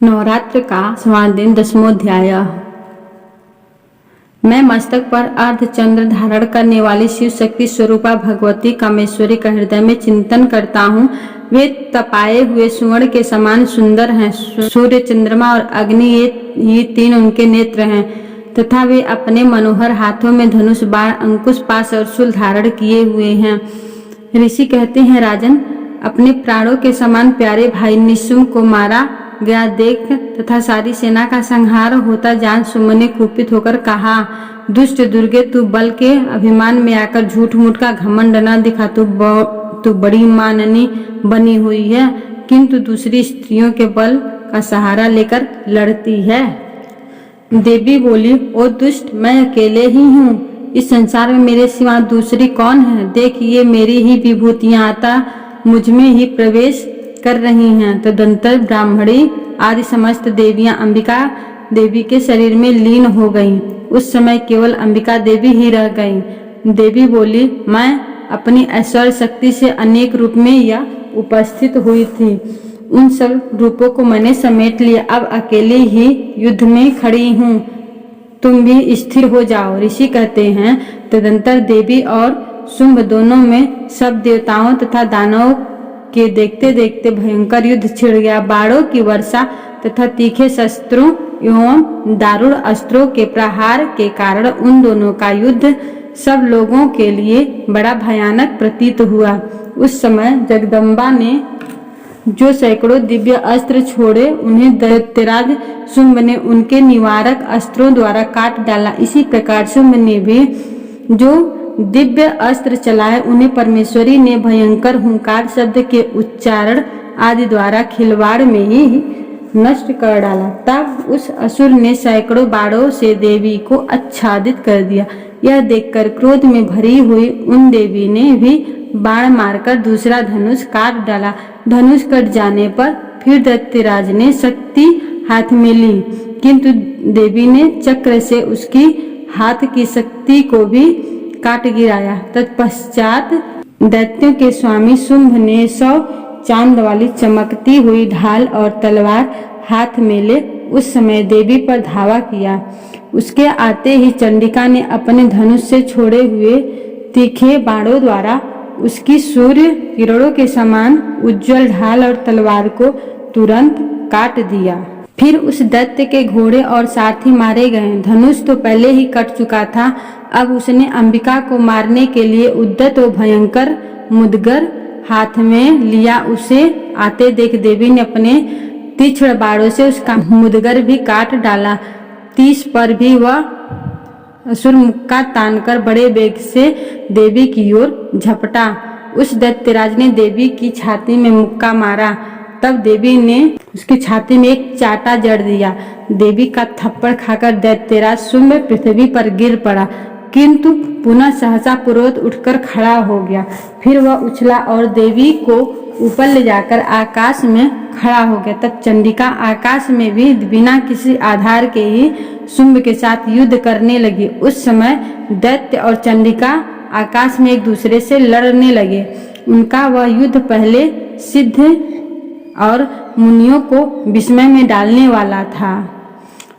नवरात्र का 6वां दिन 10वां अध्याय। मैं मस्तक पर अर्धचंद्र धारण करने वाली शिव शक्ति स्वरूपा भगवती कामेश्वरी का हृदय में चिंतन करता हूँ। वे तपाए हुए स्वर्ण के समान सुंदर हैं। सूर्य, चंद्रमा और अग्नि ये तीन उनके नेत्र हैं तथा वे अपने मनोहर हाथों में धनुष, बाण, अंकुश, पाश और शूल धारण किए हुए हैं। ऋषि कहते हैं, राजन, अपने प्राणों के समान प्यारे भाई निशुंभ को मारा गया देख तथा सारी सेना का संहार होता जान सुमन ने कुपित होकर कहा, दुष्ट दुर्गे, तू बल के अभिमान में आकर झूठ मूठ का घमंड न दिखा। तू बड़ी माननी बनी हुई है, किंतु दूसरी स्त्रियों के बल का सहारा लेकर लड़ती है। देवी बोली, ओ दुष्ट, मैं अकेले ही हूँ। इस संसार में मेरे सिवा दूसरी कौन है? देख, ये मेरी ही विभूतियां आता मुझ में ही प्रवेश कर रही हैं। तदंतर ब्राह्मणी आदि समस्त देवियां अंबिका देवी के शरीर में लीन हो गईं। उस समय केवल अंबिका देवी ही रह गईं। देवी बोली, मैं अपनी ऐश्वर्य शक्ति से अनेक रूप में यह उपस्थित हुई थी। उन सब रूपों को मैंने समेट लिया। अब अकेले ही युद्ध में खड़ी हूँ। तुम भी स्थिर हो जाओ। ऋषि कहते हैं, तदंतर देवी और शुंभ दोनों में सब देवताओं तथा दानवों के देखते देखते भयंकर युद्ध छिड़ गया। बाणों की वर्षा तथा तीखे शस्त्रों एवं दारुण अस्त्रों के प्रहार के कारण उन दोनों का युद्ध सब लोगों के लिए बड़ा भयानक प्रतीत हुआ। उस समय जगदम्बा ने जो सैकड़ों दिव्य अस्त्र छोड़े, उन्हें दैत्यराज शुंभ ने उनके निवारक अस्त्रों द्वारा काट डाला। इसी प्रकार शुंभ ने भी जो दिव्य अस्त्र चलाए, उन्हें परमेश्वरी ने भयंकर हुंकार शब्द के उच्चारण आदि द्वारा खिलवाड़ में ही नष्ट कर डाला। तब उस असुर ने सैकड़ों बाणों से देवी को आच्छादित कर दिया। यह देखकर क्रोध में भरी हुई उन देवी ने भी बाण मारकर दूसरा धनुष काट डाला। धनुष कट जाने पर फिर दैत्यराज ने शक्ति हाथ में ली, किंतु देवी ने चक्र से उसकी हाथ की शक्ति को भी काट गिराया। तत्पश्चात दैत्यों के स्वामी शुंभ ने 100 चांद वाली चमकती हुई ढाल और तलवार हाथ में ले उस समय देवी पर धावा किया। उसके आते ही चंडिका ने अपने धनुष से छोड़े हुए तीखे बाणों द्वारा उसकी सूर्य किरणों के समान उज्जवल ढाल और तलवार को तुरंत काट दिया। फिर उस दैत्य के घोड़े और सारथी मारे गए। धनुष तो पहले ही कट चुका था। अब उसने अंबिका को मारने के लिए उद्यत और भयंकर मुदगर हाथ में लिया। उसे आते देख देवी ने अपने तीक्ष्ण बाणों से उसका मुदगर भी काट डाला। 30 पर भी वह असुर मुक्का तानकर बड़े वेग से देवी की ओर झपटा। उस दैत्यराज ने देवी की छाती में मुक्का मारा। तब देवी ने उसकी छाती में एक चाटा जड़ दिया। देवी का थप्पड़ खाकर दैत्यराज शुंभ पृथ्वी पर गिर पड़ा, किंतु पुनः सहसा पुरोहित उठकर खड़ा हो गया। फिर वह उछला और देवी को ऊपर ले जाकर आकाश में खड़ा हो गया। तब चंडिका आकाश में भी बिना किसी आधार के ही शुंभ के साथ युद्ध करने लगी। उस समय दैत्य और चंडिका आकाश में एक दूसरे से लड़ने लगे। उनका वह युद्ध पहले सिद्ध और मुनियों को विस्मय में डालने वाला था।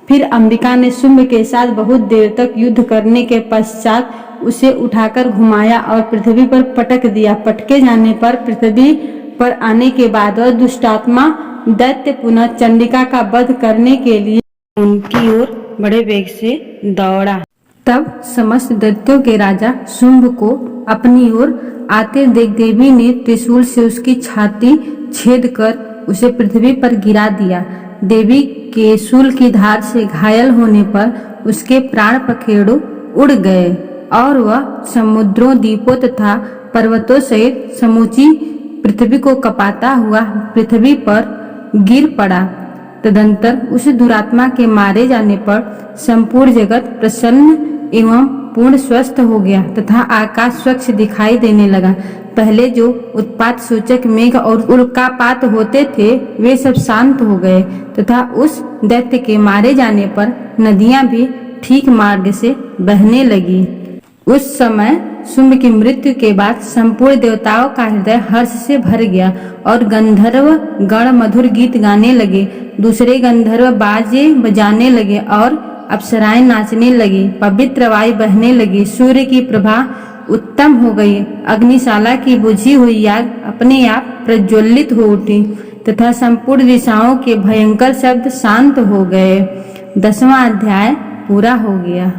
फिर अंबिका ने शुंभ के साथ बहुत देर तक युद्ध करने के पश्चात उसे उठाकर घुमाया और पृथ्वी पर पटक दिया। पटके जाने पर पृथ्वी पर आने के बाद वह दुष्टात्मा दैत्य पुनः चंडिका का वध करने के लिए उनकी ओर बड़े वेग से दौड़ा। तब समस्त दैत्यों के राजा शुंभ को अपनी ओर आते देख देवी ने त्रिशूल से उसकी छाती छेद कर उसे पृथ्वी पर गिरा दिया। देवी के शूल की धार से घायल होने पर उसके प्राण पखेरु उड़ गए और वह समुद्रों, द्वीपों तथा पर्वतों सहित समूची पृथ्वी को कपाता हुआ पृथ्वी पर गिर पड़ा। तदंतर उस दुरात्मा के मारे जाने पर संपूर्ण जगत प्रसन्न एवं पूर्ण स्वस्थ हो गया तथा आकाश स्वच्छ दिखाई देने लगा। पहले जो उत्पात सूचक मेघ और उल्कापात होते थे, वे सब शांत हो गए तथा उस दैत्य के मारे जाने पर नदियां भी ठीक मार्ग से बहने लगी। उस समय शुंभ की मृत्यु के बाद संपूर्ण देवताओं का हृदय हर्ष से भर गया और गंधर्व गण मधुर गीत गाने लगे। दूसरे गंधर्व बाजे बजाने लगे और अप्सराएं नाचने लगी। पवित्र वायु बहने लगी। सूर्य की प्रभा उत्तम हो गई। अग्निशाला की बुझी हुई आग अपने आप प्रज्वलित हो उठी तथा संपूर्ण दिशाओं के भयंकर शब्द शांत हो गए। 10वां अध्याय पूरा हो गया।